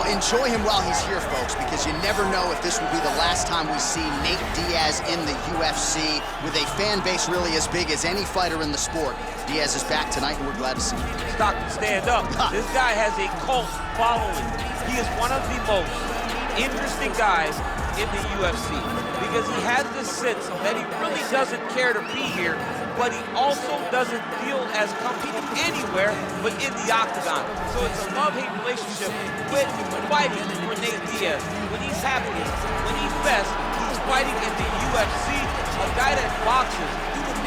Well, enjoy him while he's here, folks, because you never know if this will be the last time we see Nate Diaz in the UFC with a fan base really as big as any fighter in the sport. Diaz is back tonight, and we're glad to see him. Stockton, stand up. This guy has a cult following. He is one of the most interesting guys in the UFC because he has this sense that he really doesn't care to be here, but he also doesn't feel as comfortable anywhere but in the octagon. So it's a love-hate relationship with fighting for Nate Diaz. When he's happiest, when he's best, he's fighting in the UFC. A guy that boxes,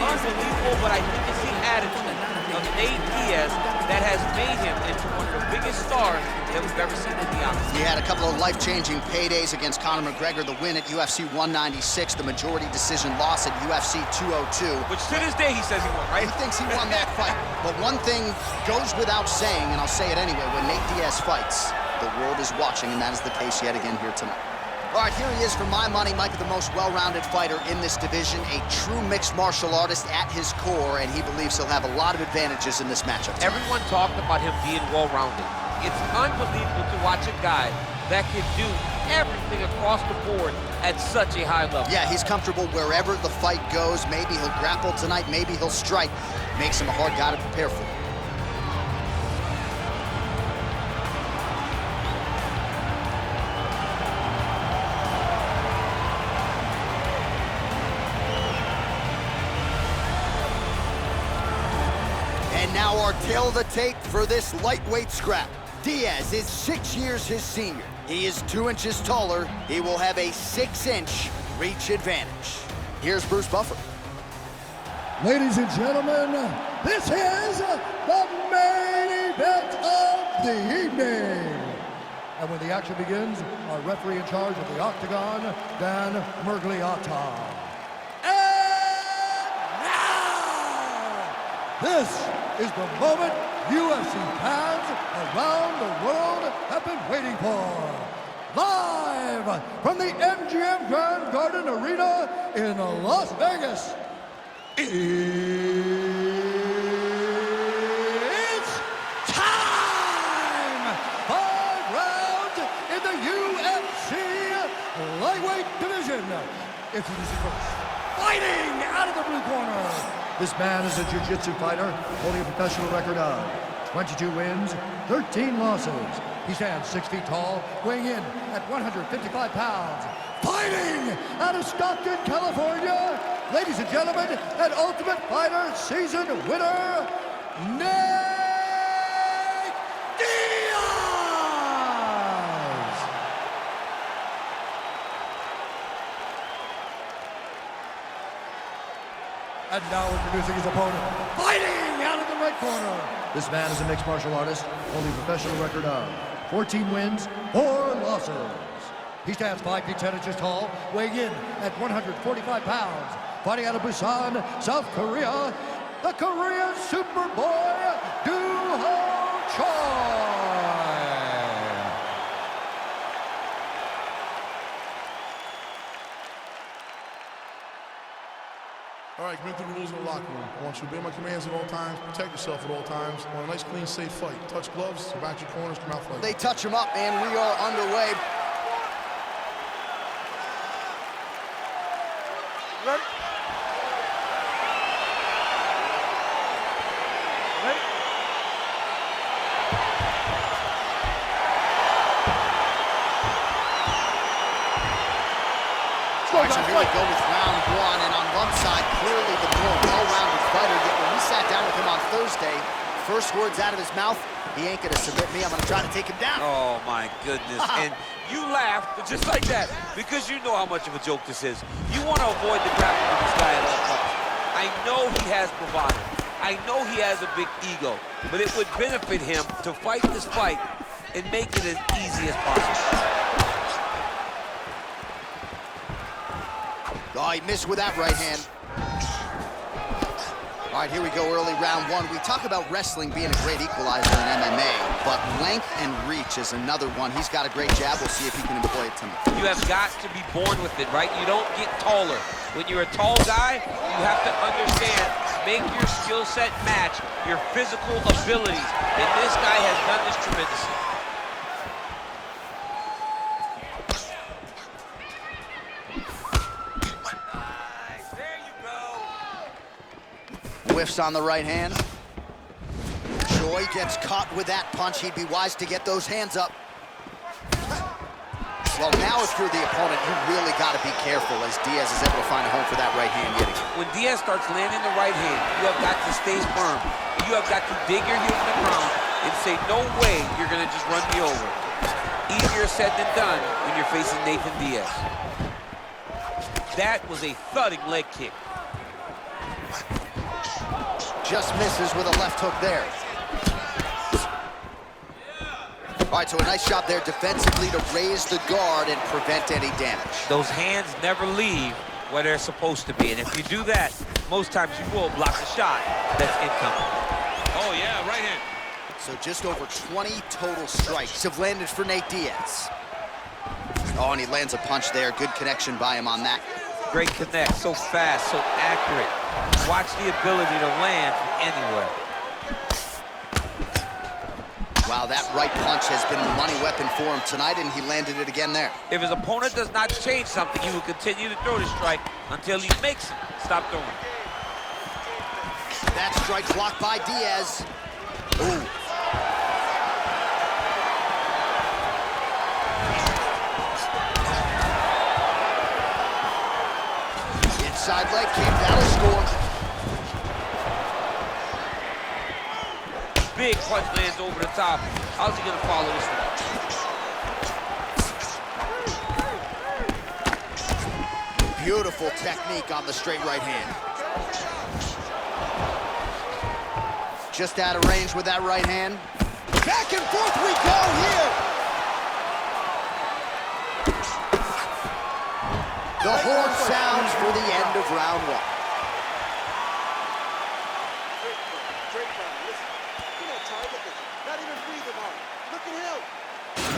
unbelievable, but I think it's the attitude of Nate Diaz that has made him into one of the biggest stars that we've ever seen in the octagon. He had a couple of life-changing paydays against Conor McGregor, the win at UFC 196, the majority decision loss at UFC 202. Which to this day he says he won, right? He thinks he won that fight. But one thing goes without saying, and I'll say it anyway, when Nate Diaz fights, the world is watching, and that is the case yet again here tonight. All right, here he is for my money, Mike, the most well-rounded fighter in this division, a true mixed martial artist at his core, and he believes he'll have a lot of advantages in this matchup tonight. Everyone talked about him being well-rounded. It's unbelievable to watch a guy that can do everything across the board at such a high level. Yeah, he's comfortable wherever the fight goes. Maybe he'll grapple tonight, maybe he'll strike. Makes him a hard guy to prepare for. And now our tail of the tape for this lightweight scrap. Diaz is 6 years his senior. He is 2 inches taller. He will have a 6-inch reach advantage. Here's Bruce Buffer. Ladies and gentlemen, this is the main event of the evening. And when the action begins, our referee in charge of the octagon, Dan Mergliata. And now, this is the moment UFC fans around the world have been waiting for. Live from the MGM Grand Garden Arena in Las Vegas, it's time! 5 rounds in the UFC lightweight division. Introducing first, fighting out of the blue corner. This man is a jiu-jitsu fighter holding a professional record of 22 wins, 13 losses. He stands 6 feet tall, weighing in at 155 pounds. Fighting out of Stockton, California, ladies and gentlemen, an Ultimate Fighter season winner, Nate Diaz! And now introducing his opponent, fighting out of the right corner. This man is a mixed martial artist, holding a professional record of 14 wins, 4 losses. He stands 5 feet 10 inches tall, weighing in at 145 pounds. Fighting out of Busan, South Korea, the Korean Superboy, Do-Ho Choi. All right, commit to the rules in the locker room. I want you to obey my commands at all times, protect yourself at all times. I want a nice, clean, safe fight. Touch gloves, back your corners, come out fighting. They touch him up, and we are underway. Ready? Ready? All right, so here we go with round 1, and on one side, clearly the more well-rounded fighter, yet when we sat down with him on Thursday, first words out of his mouth, he ain't gonna submit me, I'm gonna try to take him down. Oh my goodness, and you laughed just like that because you know how much of a joke this is. You want to avoid the grappling with this guy at all costs. I know he has bravado. I know he has a big ego, but it would benefit him to fight this fight and make it as easy as possible. Oh, he missed with that right hand. All right, here we go, early round 1. We talk about wrestling being a great equalizer in MMA, but length and reach is another one. He's got a great jab. We'll see if he can employ it tonight. You have got to be born with it, right? You don't get taller. When you're a tall guy, you have to understand, make your skill set match your physical abilities. And this guy has done this tremendously. Whiffs on the right hand. Joy gets caught with that punch. He'd be wise to get those hands up. Well, now if you're the opponent, you really got to be careful as Diaz is able to find a home for that right hand yet again. When Diaz starts landing the right hand, you have got to stay firm. You have got to dig your heels in the ground and say, no way you're going to just run me over. Easier said than done when you're facing Nathan Diaz. That was a thudding leg kick. Just misses with a left hook there. All right, so a nice job there defensively to raise the guard and prevent any damage. Those hands never leave where they're supposed to be, and if you do that, most times you will block a shot that's incoming. Oh, yeah, right hand. So just over 20 total strikes have landed for Nate Diaz. Oh, and he lands a punch there. Good connection by him on that. Great connect, so fast, so accurate. Watch the ability to land from anywhere. Wow, that right punch has been a money weapon for him tonight, and he landed it again there. If his opponent does not change something, he will continue to throw the strike until he makes it stop throwing. That strike blocked by Diaz. Ooh. Inside leg kick, that'll score. Big punch lands over the top. How's he gonna follow this one? Beautiful technique on the straight right hand. Just out of range with that right hand. Back and forth we go here. The horn sounds for the end of round one.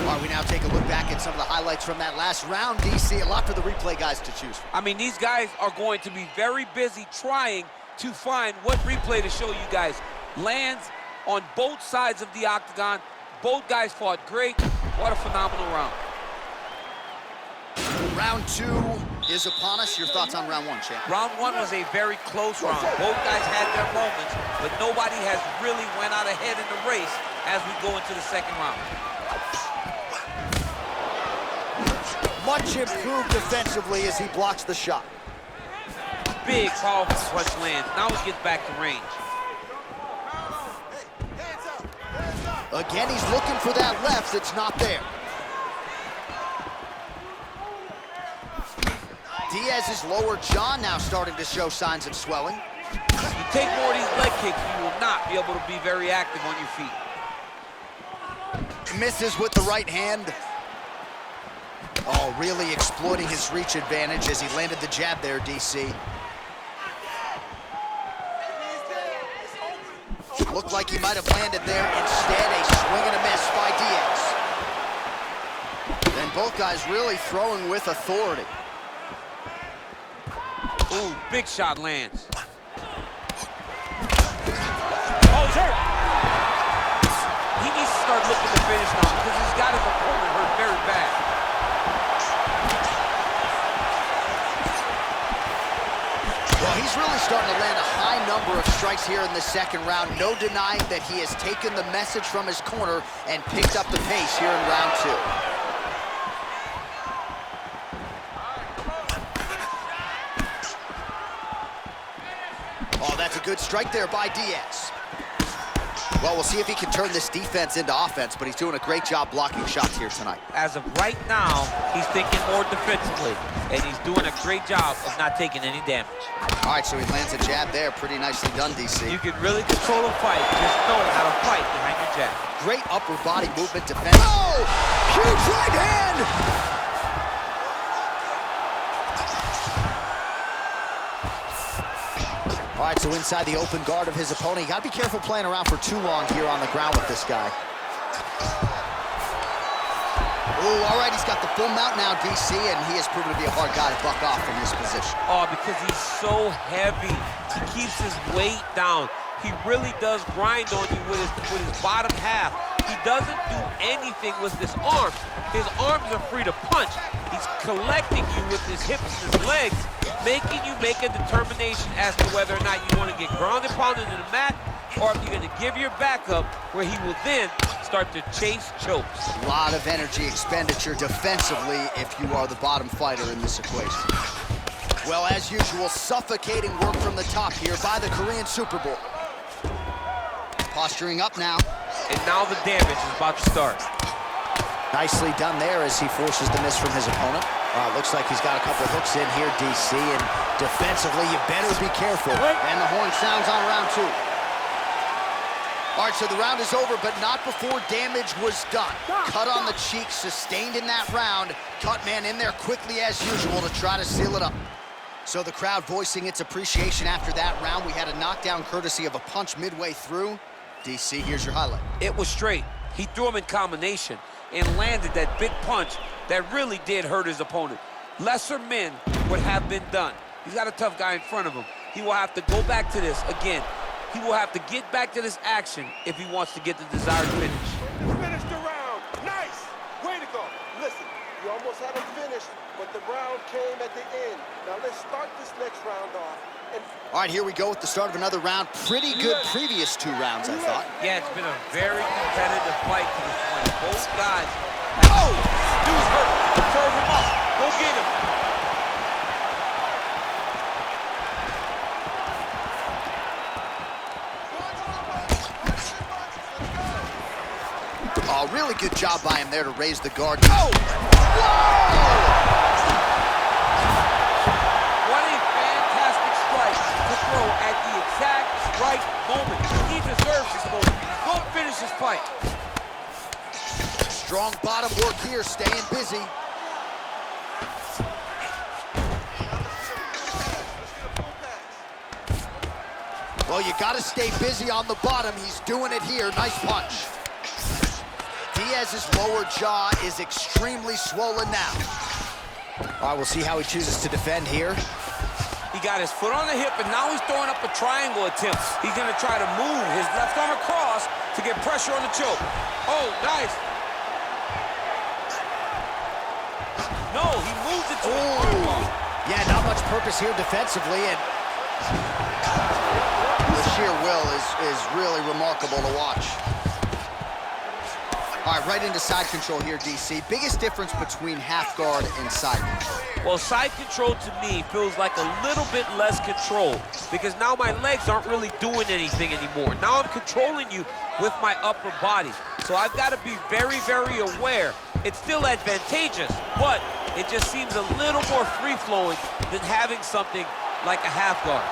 All right, we now take a look back at some of the highlights from that last round, DC. A lot for the replay guys to choose from. I mean, these guys are going to be very busy trying to find what replay to show you guys. Lands on both sides of the octagon. Both guys fought great. What a phenomenal round. Round two is upon us. Your thoughts on round one, champ? Round one was a very close round. Both guys had their moments, but nobody has really went out ahead in the race as we go into the second round. Much improved defensively as he blocks the shot. Big, powerful punch lands. Now he gets back to range. Again, he's looking for that left. It's not there. Diaz's lower jaw now starting to show signs of swelling. You take more of these leg kicks, you will not be able to be very active on your feet. Misses with the right hand. Oh, really exploiting his reach advantage as he landed the jab there, DC. Looked like he might have landed there. Instead, a swing and a miss by Diaz. And both guys really throwing with authority. Ooh, big shot lands. Oh, he's hurt. He needs to start looking to finish now because he's got his opponent hurt very bad. Well, he's really starting to land a high number of strikes here in the second round. No denying that he has taken the message from his corner and picked up the pace here in round two. Oh, that's a good strike there by Diaz. Well, we'll see if he can turn this defense into offense, but he's doing a great job blocking shots here tonight. As of right now, he's thinking more defensively, and he's doing a great job of not taking any damage. All right, so he lands a jab there. Pretty nicely done, DC. You can really control a fight, just know how to fight behind your jab. Great upper body movement defense. Oh, huge right hand! All right, so inside the open guard of his opponent. You got to be careful playing around for too long here on the ground with this guy. Ooh, all right, he's got the full mount now, DC, and he has proven to be a hard guy to buck off from this position. Oh, because he's so heavy. He keeps his weight down. He really does grind on you with his bottom half. He doesn't do anything with his arms. His arms are free to punch. He's collecting you with his hips and his legs, making you make a determination as to whether or not you want to get grounded, pounded to the mat, or if you're going to give your back up, where he will then start to chase chokes. A lot of energy expenditure defensively if you are the bottom fighter in this equation. Well, as usual, suffocating work from the top here by the Korean Super Bowl. Posturing up now. And now the damage is about to start. Nicely done there as he forces the miss from his opponent. Looks like he's got a couple hooks in here, DC, and defensively, you better be careful. And the horn sounds on round 2. All right, so the round is over, but not before damage was done. Cut on the cheek, sustained in that round. Cut man in there quickly as usual to try to seal it up. So the crowd voicing its appreciation after that round. We had a knockdown courtesy of a punch midway through. DC, here's your highlight. It was straight. He threw him in combination and landed that big punch that really did hurt his opponent. Lesser men would have been done. He's got a tough guy in front of him. He will have to go back to this again. He will have to get back to this action if he wants to get the desired finish. Finish the round. Nice. Way to go. Listen, you almost had him finished, but the round came at the end. Now let's start this next round off. All right, here we go with the start of another round. Pretty good previous 2 rounds, I thought. Yeah, it's been a very competitive fight to this point. Both guys. Oh! Dude's hurt. Serve him up. Go get him. Oh, really good job by him there to raise the guard. Oh! Whoa! What a fantastic strike to throw at the exact right moment. He deserves this moment. Go finish this fight. Strong bottom work here, staying busy. Well, you got to stay busy on the bottom. He's doing it here. Nice punch. Diaz's lower jaw is extremely swollen now. All right, we'll see how he chooses to defend here. He got his foot on the hip, and now he's throwing up a triangle attempt. He's going to try to move his left arm across to get pressure on the choke. Oh, nice. No, he moves it to the arm. Yeah, not much purpose here defensively, and the sheer will is really remarkable to watch. All right, right into side control here, DC. Biggest difference between half guard and side control? Well, side control to me feels like a little bit less control because now my legs aren't really doing anything anymore. Now I'm controlling you with my upper body. So I've got to be very, very aware. It's still advantageous, but it just seems a little more free-flowing than having something like a half guard.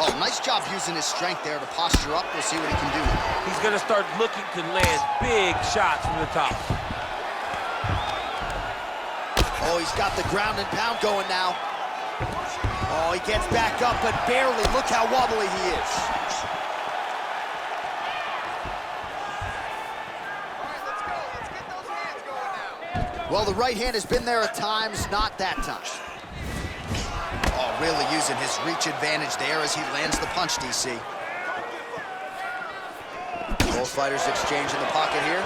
Oh, nice job using his strength there to posture up. We'll see what he can do. He's going to start looking to land big shots from the top. Oh, he's got the ground and pound going now. Oh, he gets back up, but barely. Look how wobbly he is. Well, the right hand has been there at times, not that time. Oh, really using his reach advantage there as he lands the punch, DC. Both fighters exchange in the pocket here.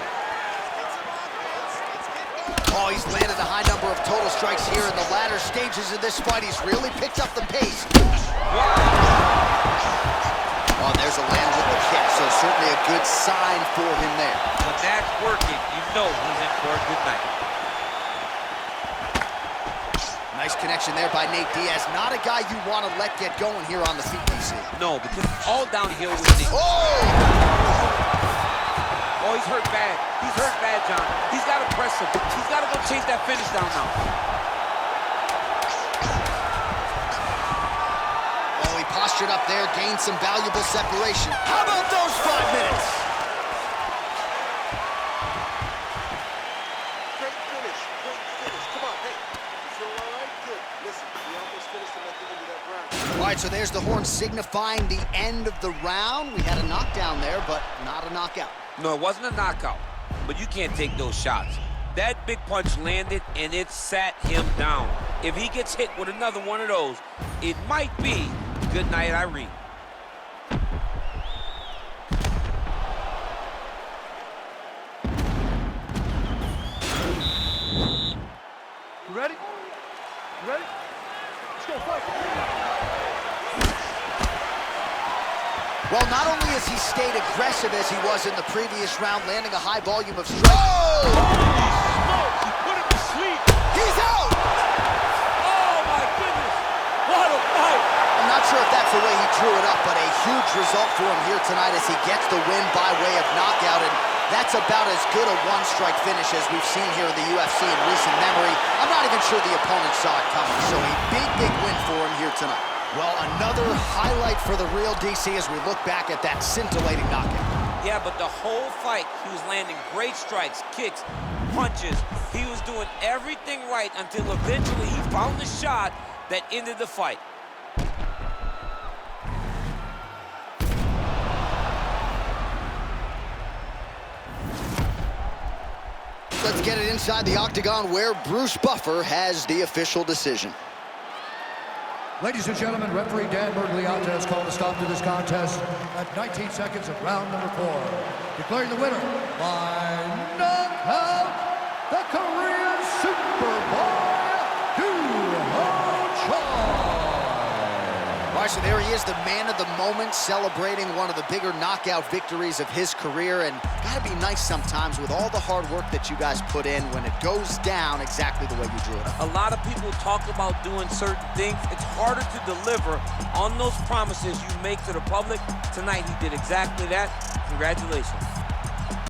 Oh, he's landed a high number of total strikes here in the latter stages of this fight. He's really picked up the pace. Oh, there's a land with the kick, so certainly a good sign for him there. When that's working, you know he's in for a good night. Nice connection there by Nate Diaz. Not a guy you want to let get going here on the feet, DC. No, because it's all downhill with Nate. Oh, he's hurt bad. He's hurt bad, John. He's got to press him. He's got to go chase that finish down now. Oh, he postured up there, gained some valuable separation. How about those 5 minutes? Great finish. Great finish. Come on, hey. You feel all right? Good. Listen, we almost finished him at the end of that round. All right, so there's the horn signifying the end of the round. We had a knockdown there, but not a knockout. No, it wasn't a knockout, but you can't take those shots. That big punch landed, and it sat him down. If he gets hit with another one of those, it might be good night, Irene. You ready? Ready? Let's go, fight. Well, not only has he stayed aggressive as he was in the previous round, landing a high volume of strikes. Holy smokes! He put him to sleep. He's out! Oh, my goodness. What a fight. I'm not sure if that's the way he drew it up, but a huge result for him here tonight as he gets the win by way of knockout. And that's about as good a one-strike finish as we've seen here in the UFC in recent memory. I'm not even sure the opponent saw it coming, so a big, big win for him here tonight. Well, another highlight for the real DC as we look back at that scintillating knockout. Yeah, but the whole fight, he was landing great strikes, kicks, punches. He was doing everything right until eventually he found the shot that ended the fight. Let's get it inside the octagon where Bruce Buffer has the official decision. Ladies and gentlemen, referee Dan Bergliata has called a stop to this contest at 19 seconds of round number 4. Declaring the winner by knockout, the Korean Superboy, All right, so there he is, the man of the moment, celebrating one of the bigger knockout victories of his career. And gotta be nice sometimes with all the hard work that you guys put in when it goes down exactly the way you drew it up. A lot of people talk about doing certain things. It's harder to deliver on those promises you make to the public. Tonight, he did exactly that. Congratulations.